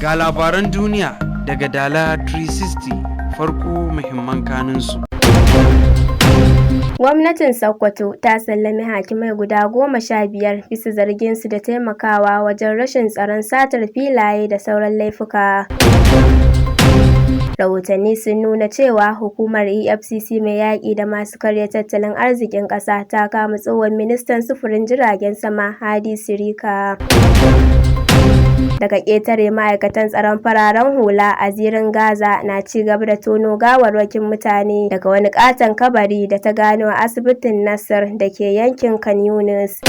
Ga labaran duniya daga Dala 360 farko muhimman kanunsu. Gwamnatin Sokoto ta sallami hakimai guda 15 bisa zarginsu da taimakawa wajen rashin tsaron satar filaye da sauran laifuka. Rahotanni sun nuna cewa hukumar EFCC mai yaƙi da masu karya tattalin arzikin ƙasa ta kama tsohon ministan sufurin jiragen sama Hadi Sirika. Daga ƙetare, ma'aikatan tsaron fararen hula a zirin Gaza na ci gaba da tono gawarwakin mutane daga wani ƙaton kabari da ta gano a asibitin Nasser da ke yankin Khan Yunis.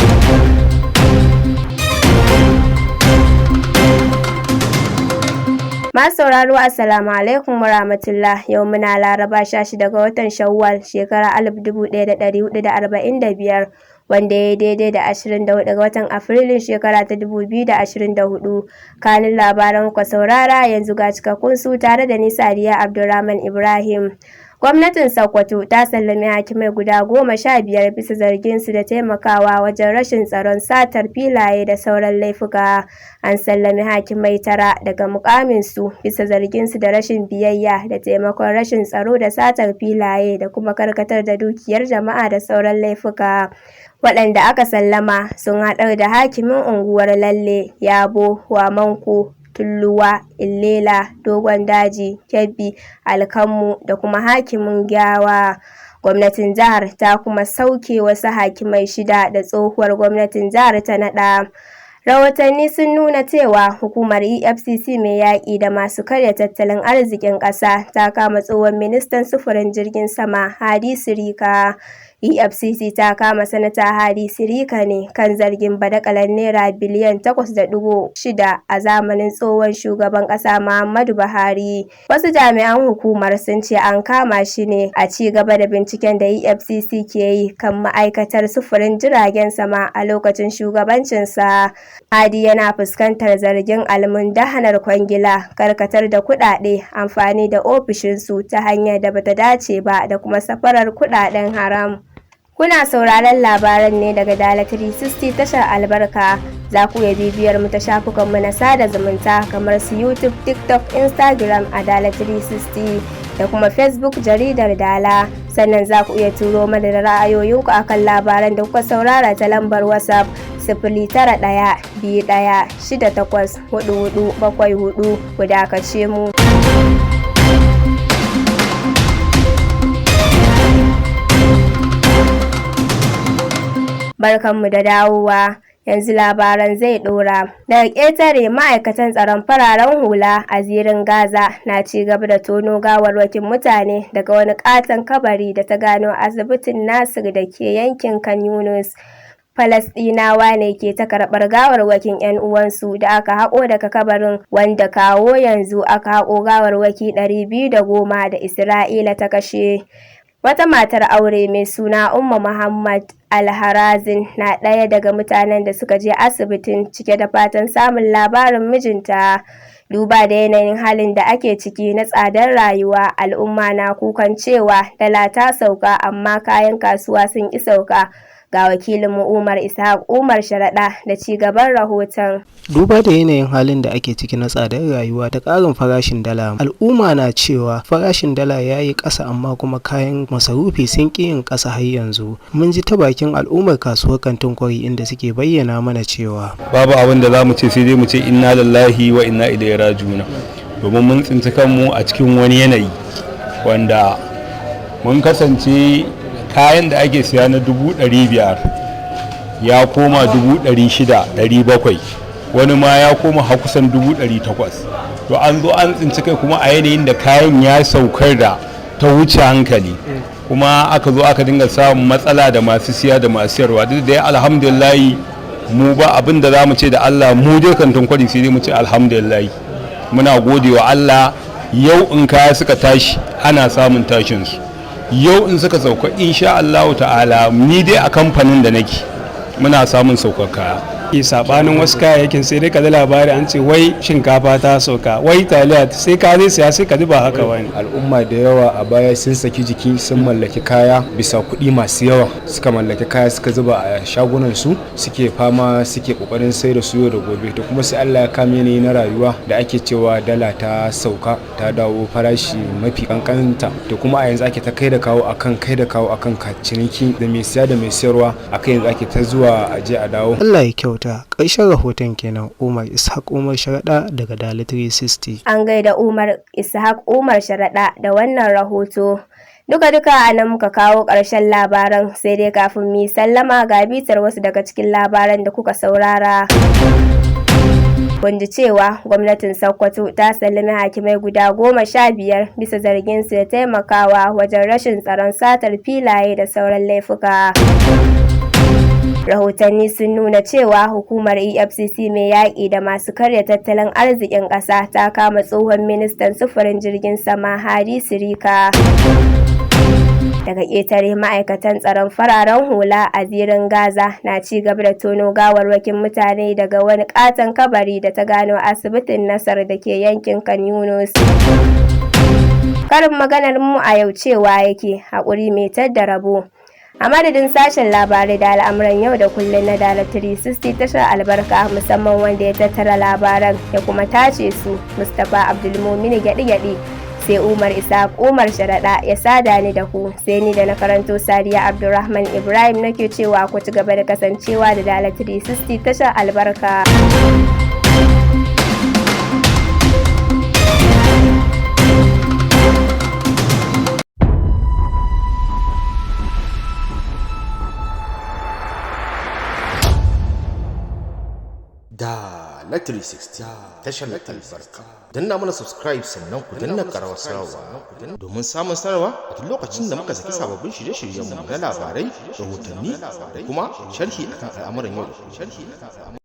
Masu sauraro Assalamu alaikum warahmatullah. Yau muna Laraba 16 ga watan Shawwal shekara 1445 wanda ya daidai da 24 ga watan Afrilun shekara ta 2024. Kanin labaran ku saurara yanzu ga cikakkun su tare da ni Sadiya Abdulrahman Ibrahim. Gwamnatin Sokoto ta sallami hakimai guda 15 bisa zarginsu da taimakawa wajen rashin tsaron satar filaye da sauran laifuka. An sallami hakimai 9 daga mukaminsu bisa zarginsu da rashin biyayya da taimakon rashin tsaro da satar filaye da kuma karkatar da dukiyar jama'a da sauran laifuka. Waɗanda aka sallama sun haɗar da hakimin unguwar Lalle, Yabo, Wamanko, Tulluwa, Illela, Dogon Daji, Kebbi, Alkammu da kuma hakimin Gyawa. Gwamnatin jihar ta kuma sauke wasu hakimai 6 da tsohuwar gwamnatin jihar ta naɗa. Rahotanni sun nuna cewa hukumar EFCC mai yaƙi da masu karya tattalin arzikin ƙasa ta kama tsohon ministan sufurin jirgin sama Hadi Sirika. EFCC ta kama sanata Hadi Sirika ne kan zargin badakalar naira biliyan 8.6 a zamanin tsohon shugaban ƙasa Muhammadu Buhari. Wasu jami'an hukumar sun ce an kama shi ne a ci gaba da binciken da EFCC ke yi kan ma'aikatar sufurin jiragen sama a lokacin shugabancinsa. Hadi yana fuskantar zargin almundahanar kwangila, karkatar da kuɗaɗe, amfani da ofishinsu ta hanyar da bata dace ba da kuma safarar kuɗaɗen haram. Kuna sauraron labaran ne daga Dala 360 tashar albarka. Za ku iya bibiyar mu ta shafukanmu na sada zumunta kamar su YouTube, TikTok, Instagram a Dala 360 da kuma Facebook jaridar Dala. Sannan za ku iya turo mana da ra'ayoyinku akan labaran da kuka saurara ta lambar WhatsApp 09121684474. Ku dakace mu. Barkanmu da dawowa. Yanzu labaran zai ɗora. Daga ƙetare, ma'aikatan tsaron fararen hula a zirin Gaza na ci gaba da tono gawarwakin mutane daga wani ƙaton kabari da ta gano asibitin Nasir da ke yankin Khan Yunis. Falasɗinawa ne ke ta karɓar gawarwakin 'yan uwansu da aka haƙo daga kabarin, wanda kawo yanzu aka haƙo gawarwaki 210 da Isra'ila ta kashe. Wata matar aure mai suna Umma Muhammad Alharazin na ɗaya daga mutanen da suka je asibitin cike da fatan samun labarin mijinta. Duba da yanayin halin da ake ciki na tsadar rayuwa, al'umma na kukan cewa dala ta sauka amma kayan kasuwa sun ƙi sauka. Ga wakilinmu Umar Ishaq Umar Sharaɗa da ci gaban rahoton. Duba da yanayin halin da ake ciki na tsadar rayuwa da ƙarin farashin dala, al'umma na cewa farashin dala ya yi ƙasa amma kuma kayan masarufi sun ƙi yin ƙasa har yanzu. Mun ji ta bakin al'ummar kasuwar kantin kwari inda suke bayyana mana cewa babu abin da za mu ce sai dai mu ce inna lillahi wa inna ilaihi raji'un, domin mun tsinci kanmu a cikin wani yanayi wanda mun kasance kayan da ake siya na 500,000 ya koma 600,000, 700, wani ma ya koma har kusan 800,000. To an zo an tsinci kai kuma a yanayin da kayan ya saukar da ta wuce hankali, kuma aka zo aka dinga samun matsala da masu siya da masu siyarwa. Duk da ya alhamdulillahi mu ba abin da za mu ce da Allah, mu dai kantin kwari sai dai mu ce alhamdulillahi, muna gode wa Allah. Yau in kaya suka tashi ana samun tashinsu, yau in suka sauka insha Allah ta'ala, ni dai a kamfanin da nake muna samun saukar kaya. sabanin wasu kayayyakin sai dai ka ji labari an ce wai shinkafa ta sauka, wai taliya, sai ka zai siya sai ka ji ba haka bane. Al'umma da yawa a baya sun saki jiki, sun mallaki kaya bisa kuɗi masu yawa, suka mallaki kaya suka zuba a shagunan su, suke fama suke kokarin sai da su yau da gobe. To kuma sai Allah ya kame ni na rayuwa da ake cewa dala ta sauka, ta dawo farashi mafi kankanta. To kuma a yanzu ake ta kai da kawo akan ciniki da mai siya da mai sayarwa, akan yanzu ake ta zuwa aje a dawo. Allah ya kyauta. Ƙarshen rahoton kenan. Umar Ishaq Umar Sharaɗa daga Dala 360. An gaida Umar Ishaq Umar Sharaɗa da wannan rahoto. Duka a nan muka kawo ƙarshen labaran, sai dai kafin mu sallama ga bitar wasu daga cikin labaran da kuka saurara. Kun ji cewa gwamnatin Sokoto ta sallami hakimai guda 15 bisa zargin su da taimakawa wajen rashin tsaron satar filaye da sauran laifuka. Rahotanni sun nuna cewa hukumar EFCC mai yaƙi da masu karya tattalin arzikin ƙasa ta kama tsohon ministan sufurin jirgin sama Hadi Sirika. Daga ƙetare, ma'aikatan tsaron fararen hula a zirin Gaza na ci gaba da tono gawarwakin mutane daga wani ƙaton kabari da ta gano asibitin Nasar da ke yankin Khan Yunus. Karin maganar mu a yau cewa yake haƙuri mai tadda rabo. A madadin sashen labarai da al'amuran yau da kullum na Dala 360 tashar albarka, musamman wanda ya tattara labaran ya kuma tace su, Mustapha Abdulmumin Gyaɗi-Gyaɗi, sai Umar Ishaq Umar Sharaɗa ya sada ni da ku, sai ni da na karanto Sadiya Abdulrahman Ibrahim nake cewa ku ci gaba da kasancewa da Dala 360 tashar albarka. Dala 360 tashar albarka. Danna mana subscribe sannan ku danna karawar sanarwa domin samun sanarwa a duk lokacin da muka saki sababbin shirye-shiryenmu na labarai, rahotanni da kuma sharhi akan al'amuran yau da kullum.